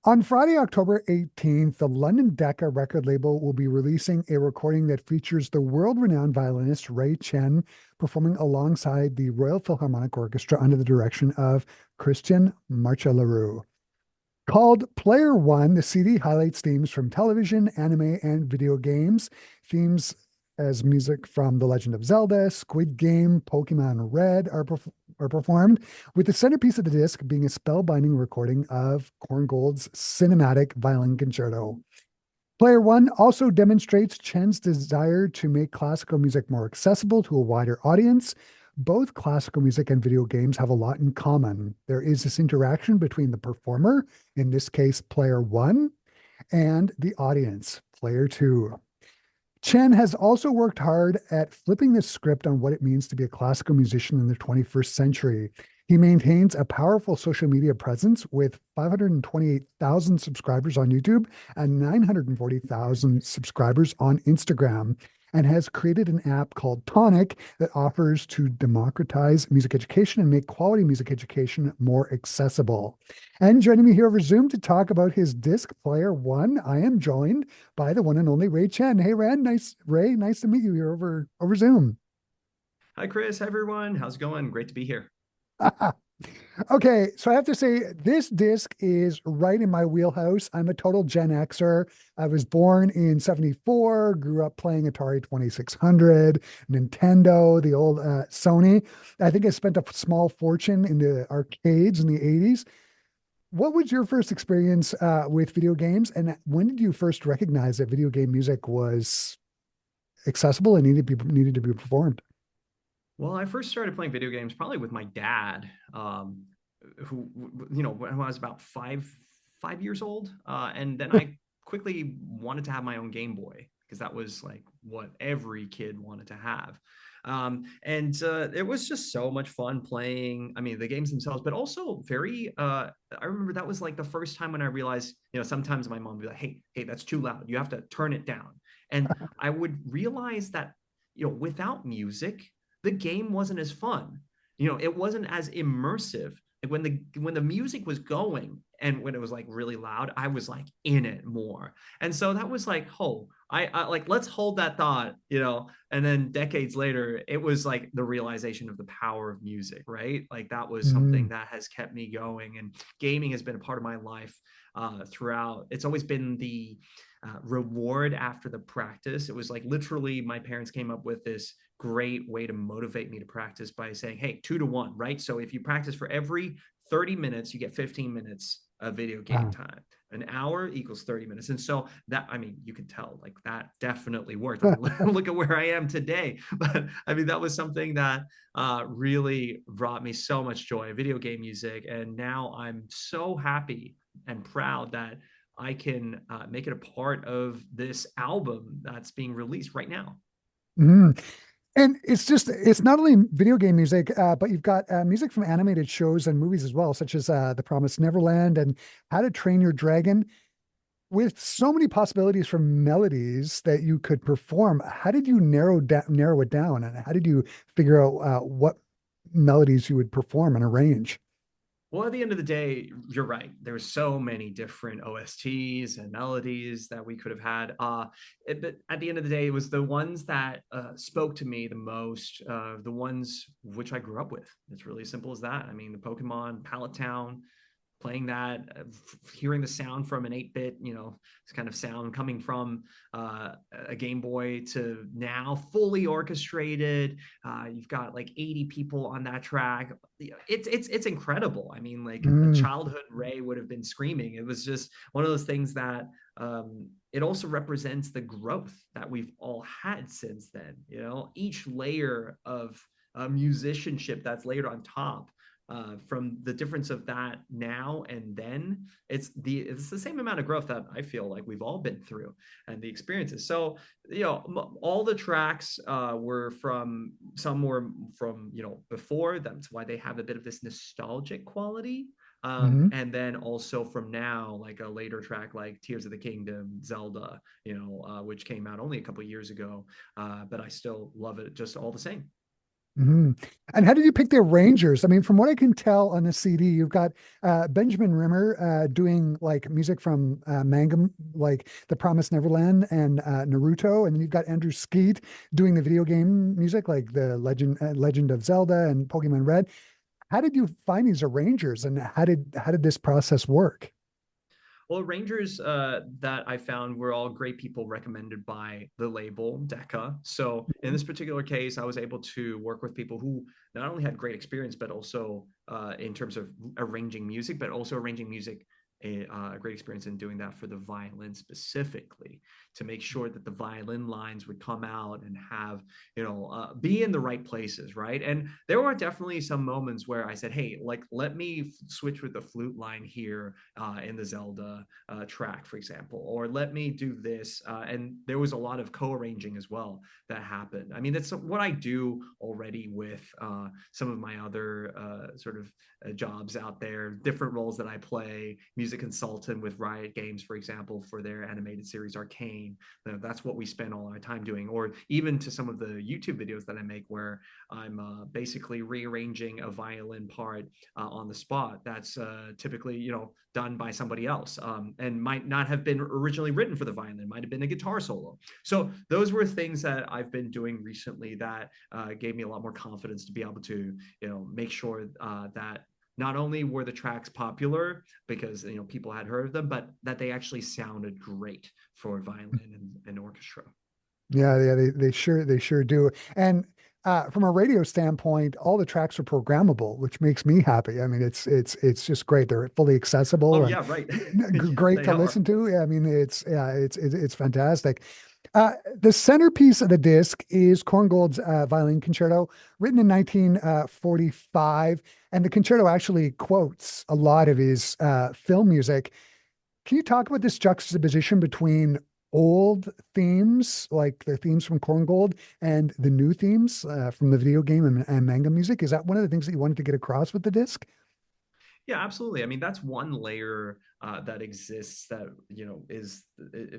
On Friday, October 18th, the London Decca record label will be releasing a recording that features the world-renowned violinist Ray Chen performing alongside the Royal Philharmonic Orchestra under the direction of Cristian Măcelaru. Called Player One, the CD highlights themes from television, anime, and video games. Themes as music from The Legend of Zelda, Squid Game, Pokeman Red are performed, with the centerpiece of the disc being a spellbinding recording of Korngold's cinematic violin concerto. Player One also demonstrates Chen's desire to make classical music more accessible to a wider audience. Both classical music and video games have a lot in common. There is this interaction between the performer, in this case, Player One, and the audience, Player Two. Chen has also worked hard at flipping the script on what it means to be a classical musician in the 21st century. He maintains a powerful social media presence with 528,000 subscribers on YouTube and 940,000 subscribers on Instagram, and has created an app called Tonic that offers to democratize music education and make quality music education more accessible. And joining me here over Zoom to talk about his disc Player One, I am joined by the one and only Ray Chen. Hey, Ray, nice to meet you here over Zoom. Hi, Chris. Hi, everyone. How's it going? Great to be here. Okay, so I have to say, this disc is right in my wheelhouse. I'm a total Gen Xer. I was born in 74, grew up playing Atari 2600, Nintendo, the old Sony. I think I spent a small fortune in the arcades in the 80s. What was your first experience with video games, and when did you first recognize that video game music was accessible and needed to be performed? Well, I first started playing video games probably with my dad, when I was about five years old, and then I quickly wanted to have my own Game Boy because that was like what every kid wanted to have. And it was just so much fun playing. I mean, the games themselves, but also very. I remember that was like the first time when I realized, sometimes my mom would be like, "Hey, that's too loud. You have to turn it down." And I would realize that, without music, the game wasn't as fun. It wasn't as immersive. Like when the music was going and when it was like really loud, I was like in it more. And so that was like, oh, I like, let's hold that thought. And then decades later, it was like the realization of the power of music, right? Like that was something Mm, that has kept me going, and gaming has been a part of my life throughout. It's always been the reward after the practice. It was like literally my parents came up with this great way to motivate me to practice by saying, hey, 2 to 1, right? So if you practice for every 30 minutes, you get 15 minutes of video game wow. time. An hour equals 30 minutes. And so that, I mean, you can tell like that definitely worked. I mean, look at where I am today. But I mean, that was something that really brought me so much joy, video game music. And now I'm so happy and proud that I can make it a part of this album that's being released right now. Mm. And it's not only video game music, but you've got music from animated shows and movies as well, such as The Promised Neverland and How to Train Your Dragon, with so many possibilities for melodies that you could perform. How did you narrow it down, and how did you figure out what melodies you would perform and arrange? Well, at the end of the day, you're right. There's so many different OSTs and melodies that we could have had. But at the end of the day, it was the ones that spoke to me the most, the ones which I grew up with. It's really simple as that. I mean, the Pokemon, Pallet Town, playing that, hearing the sound from an 8-bit, this kind of sound coming from a Game Boy to now fully orchestrated. You've got like 80 people on that track. It's incredible. I mean, like a Mm, childhood Ray would have been screaming. It was just one of those things that it also represents the growth that we've all had since then. Each layer of musicianship that's layered on top, from the difference of that now and then, it's the same amount of growth that I feel like we've all been through and the experiences. So all the tracks were from, some were from before. That's why they have a bit of this nostalgic quality. mhm. And then also from now, like a later track like Tears of the Kingdom, Zelda, which came out only a couple of years ago, but I still love it just all the same. hmm And how did you pick the arrangers? I mean, from what I can tell on the CD, you've got Benjamin Rimmer doing like music from manga, like The Promised Neverland and Naruto, and then you've got Andrew Skeet doing the video game music, like the Legend of Zelda and Pokemon Red. How did you find these arrangers, and how did this process work? Well, Rangers that I found were all great people recommended by the label Decca. So in this particular case, I was able to work with people who not only had great experience, but also in terms of arranging music, but also arranging music. A great experience in doing that for the violin specifically to make sure that the violin lines would come out and have be in the right places, right? And there were definitely some moments where I said, hey, like let me switch with the flute line here in the Zelda track, for example, or let me do this. And there was a lot of co-arranging as well that happened. I mean, that's what I do already with some of my other sort of jobs out there, different roles that I play, music consultant with Riot Games, for example, for their animated series Arcane. That's what we spend all our time doing, or even to some of the YouTube videos that I make where I'm basically rearranging a violin part on the spot. That's typically, done by somebody else and might not have been originally written for the violin, might have been a guitar solo. So those were things that I've been doing recently that gave me a lot more confidence to be able to, make sure that not only were the tracks popular because people had heard of them, but that they actually sounded great for violin and orchestra. Yeah, they sure do. And from a radio standpoint, all the tracks are programmable, which makes me happy. I mean, it's just great. They're fully Oh accessible and yeah, right. Yes, great they to are. listen to. Yeah, I mean, it's fantastic. The centerpiece of the disc is Korngold's violin concerto, written in 1945, and the concerto actually quotes a lot of his film music. Can you talk about this juxtaposition between old themes, like the themes from Korngold, and the new themes from the video game and manga music? Is that one of the things that you wanted to get across with the disc? Yeah, absolutely. I mean, that's one layer that exists that is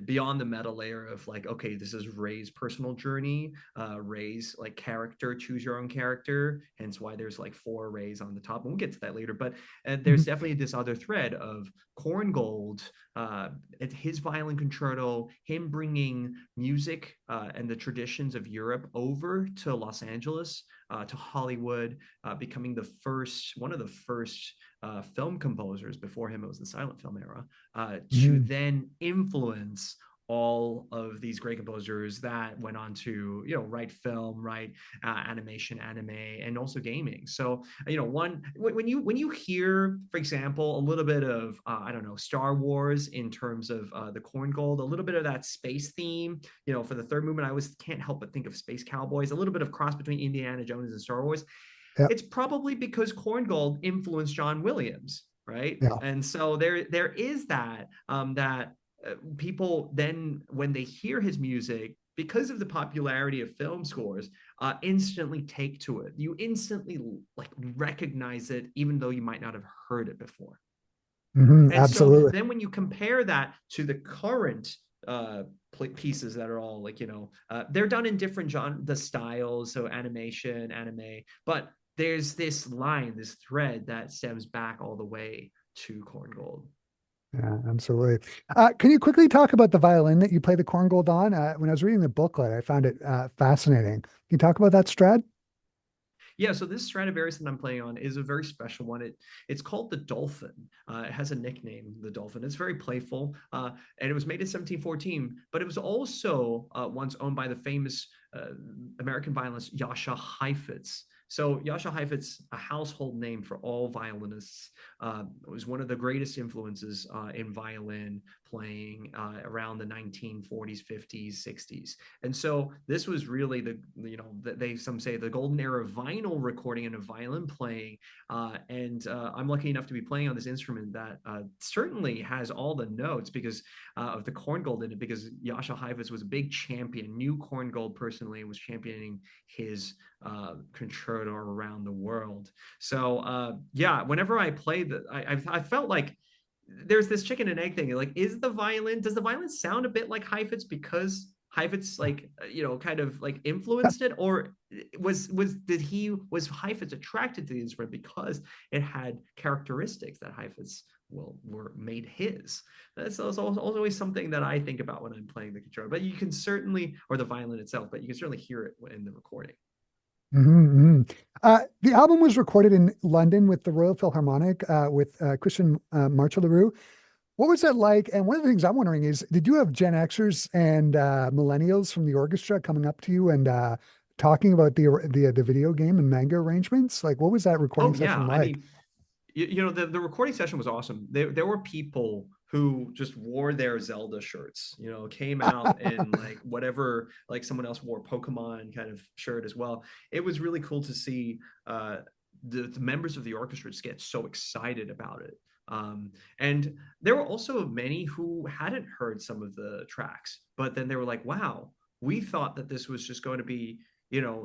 beyond the meta layer of like, okay, this is Ray's personal journey, Ray's like character, choose your own character. Hence why there's like four Rays on the top, and we'll get to that later. But there's Mhm. definitely this other thread of Korngold, uh, his violin concerto, him bringing music and the traditions of Europe over to Los Angeles, to Hollywood, becoming one of the first film composers. Before him, it was the silent film era, to Mhm. then influence all of these great composers that went on to write film, write animation, anime, and also gaming. So one when you hear, for example, a little bit of I don't know, Star Wars in terms of the Korngold, a little bit of that space theme, for the third movement, I always can't help but think of Space Cowboys, a little bit of cross between Indiana Jones and Star Wars. Yeah, It's probably because Korngold influenced John Williams, right? yeah. And so there is that people then when they hear his music because of the popularity of film scores instantly take to it. You instantly like recognize it even though you might not have heard it before. And so Absolutely. then when you compare that to the current pieces that are all like they're done in different the styles, so animation, anime, but there's this line, this thread that stems back all the way to Korngold. Yeah, absolutely. Can you quickly talk about the violin that you play the Korngold on? When I was reading the booklet, I found it fascinating. Can you talk about that, Strad? Yeah, so this Stradivarius that I'm playing on is a very special one. It's called the Dolphin. It has a nickname, the Dolphin. It's very playful, and it was made in 1714. But it was also once owned by the famous American violinist Jascha Heifetz. So Jascha Heifetz, a household name for all violinists, was one of the greatest influences in violin playing around the 1940s, 50s, 60s. And so this was really some say the golden era of vinyl recording and of violin playing. And I'm lucky enough to be playing on this instrument that certainly has all the notes because of the Korngold in it, because Jascha Heifetz was a big champion, knew Korngold personally, and was championing his concerto around the world. So yeah, whenever I play I felt like there's this chicken and egg thing. Like, does the violin sound a bit like Heifetz because Heifetz like kind of like influenced it, or was Heifetz attracted to the instrument because it had characteristics that Heifetz were made his? That's also always something that I think about when I'm playing the concerto. But you can certainly, or the violin itself, but you can certainly hear it in the recording. The album was recorded in London with the Royal Philharmonic with Cristian Măcelaru. What was that like? And one of the things I'm wondering is, did you have Gen Xers and millennials from the orchestra coming up to you and talking about the video game and manga arrangements? Like, what was that Oh recording yeah, session I like? mean, the recording session was awesome. There were people who just wore their Zelda shirts, came out in like whatever, like someone else wore Pokemon kind of shirt as well. It was really cool to see the members of the orchestra just get so excited about it. And there were also many who hadn't heard some of the tracks, but then they were like, wow, we thought that this was just going to be,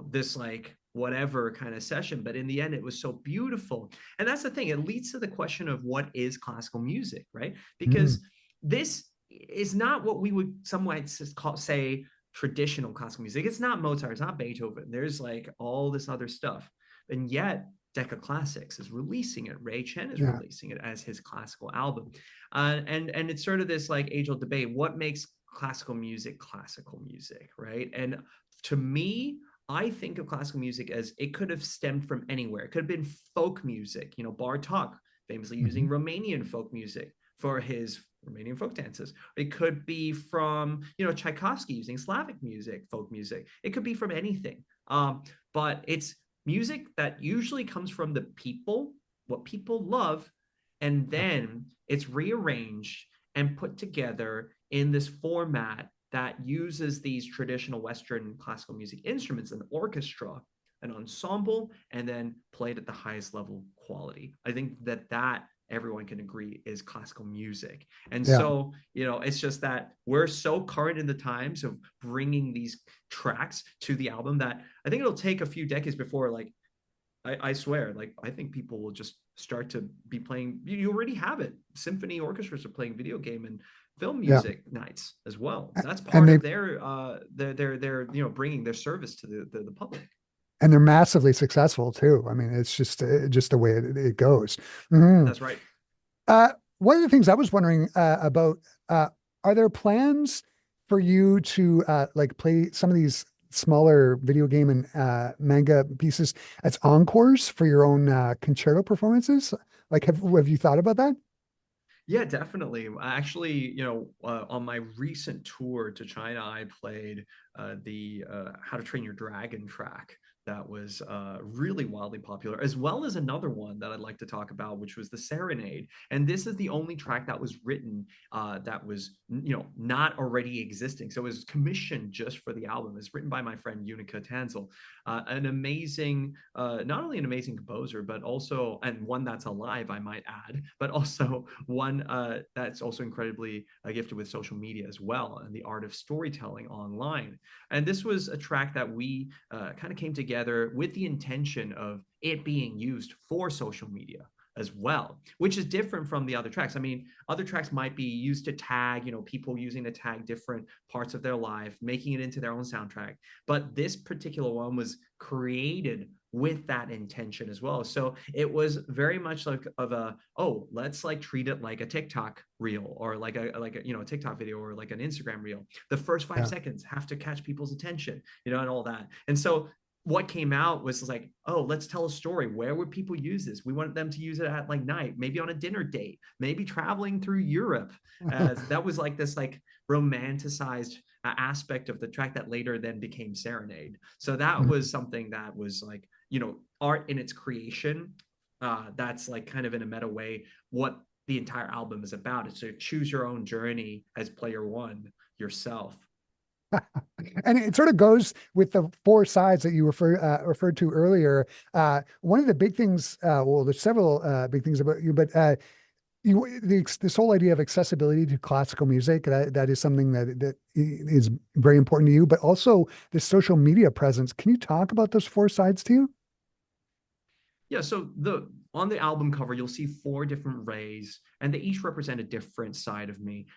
this like whatever kind of session, but in the end it was so beautiful. And that's the thing, it leads to the question of what is classical music, right? Mm, Because this is not what we would some might say traditional classical music. It's not Mozart, it's not Beethoven, there's like all this other stuff, and yet Decca Classics is releasing it. Ray Chen is yeah. releasing it as his classical album, and it's sort of this like age-old debate: what makes classical music, right? And to me, I think of classical music as it could have stemmed from anywhere. It could have been folk music, Bartok famously using Mhm. Romanian folk music for his Romanian folk dances. It could be from, Tchaikovsky using Slavic music, folk music. It could be from anything. But it's music that usually comes from the people, what people love, and Yeah. then it's rearranged and put together in this format that uses these traditional Western classical music instruments, an orchestra, an ensemble, and then played at the highest level quality. I think that everyone can agree is classical music. And Yeah. so, it's just that we're so current in the times of bringing these tracks to the album that I think it'll take a few decades before, like, I swear, like, I think people will just start to be playing. You already have it. Symphony orchestras are playing video game and film Yeah. music nights as well. That's And part they of their bringing their service to the public. and they're massively successful too. I mean, it's just the way it goes. Mhm. That's right. One of the things I was wondering about, uh, are there plans for you to like play some of these smaller video game and manga pieces as encores for your own concerto performances? Like, have you thought about that? Yeah, definitely. Actually, on my recent tour to China, I played the How to Train Your Dragon track that was really wildly popular, as well as another one that I'd like to talk about, which was the Serenade. And this is the only track that was written that was, not already existing. So it was commissioned just for the album. It's written by my friend Unica Tanzel, an amazing, not only an amazing composer, but also, and one that's alive, I might add, but also one that's also incredibly gifted with social media as well and the art of storytelling online. And this was a track that we kind of came together with the intention of it being used for social media as well, which is different from the other tracks. I mean, other tracks might be used to tag, people using to tag different parts of their life, making it into their own soundtrack. But this particular one was created with that intention as well. So it was very much like of a, oh, let's like treat it like a TikTok reel, or like a a TikTok video, or like an Instagram reel. The first five Yeah. seconds have to catch people's attention, and all that. And so what came out was like, oh, let's tell a story. Where would people use this? We wanted them to use it at like night, maybe on a dinner date, maybe traveling through Europe. That was like this like romanticized aspect of the track that later then became Serenade. So that was something that was like, art in its creation. That's like kind of in a meta way what the entire album is about. It's to choose your own journey as player one yourself. And it sort of goes with the four sides that you referred to earlier. One of the big things, well, there's several big things about you, but this whole idea of accessibility to classical music, that is something that is very important to you, but also the social media presence. Can you talk about those four sides to you? Yeah, so the on the album cover, you'll see four different rays, and they each represent a different side of me.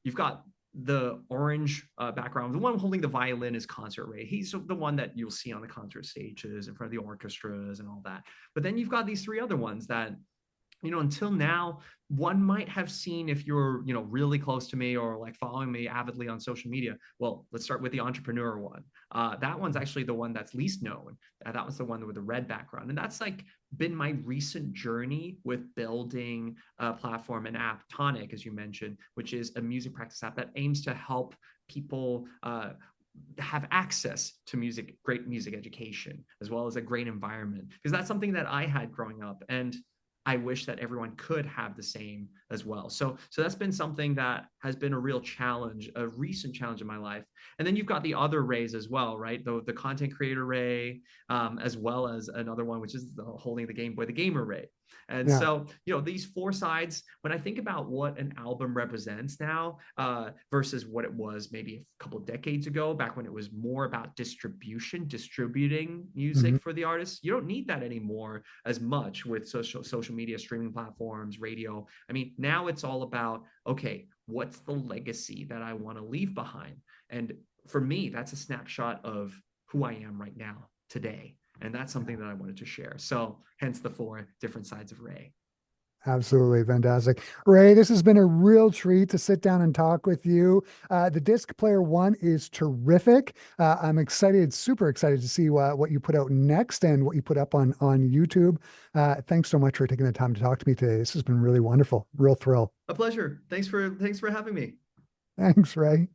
You've got the orange background. The one holding the violin is Concert Ray. He's the one that you'll see on the concert stages in front of the orchestras and all that. But then you've got these three other ones that, until now, one might have seen if you're, really close to me or like following me avidly on social media. Well, let's start with the entrepreneur one. That one's actually the one that's least known. That was the one with the red background. And that's like been my recent journey with building a platform and app, Tonic, as you mentioned, which is a music practice app that aims to help people have access to great music education, as well as a great environment, because that's something that I had growing up. And I wish that everyone could have the same as well. So that's been something that has been a real challenge, a recent challenge in my life. And then you've got the other Rays as well, right? The content creator Ray, as well as another one, which is holding the Game Boy, the gamer Ray. And Yeah. so, these four sides, when I think about what an album represents now versus what it was maybe a couple of decades ago, back when it was more about distributing music Mhm. for the artists, you don't need that anymore as much with social media, streaming platforms, radio. I mean, now it's all about, okay, what's the legacy that I want to leave behind? And for me, that's a snapshot of who I am right now, today. And that's something that I wanted to share. So hence the four different sides of Ray. Absolutely fantastic. Ray, this has been a real treat to sit down and talk with you. The Disc Player One is terrific. I'm excited, super excited to see what you put out next and what you put up on YouTube. Thanks so much for taking the time to talk to me today. This has been really wonderful. Real thrill. A pleasure. Thanks for having me. Thanks, Ray.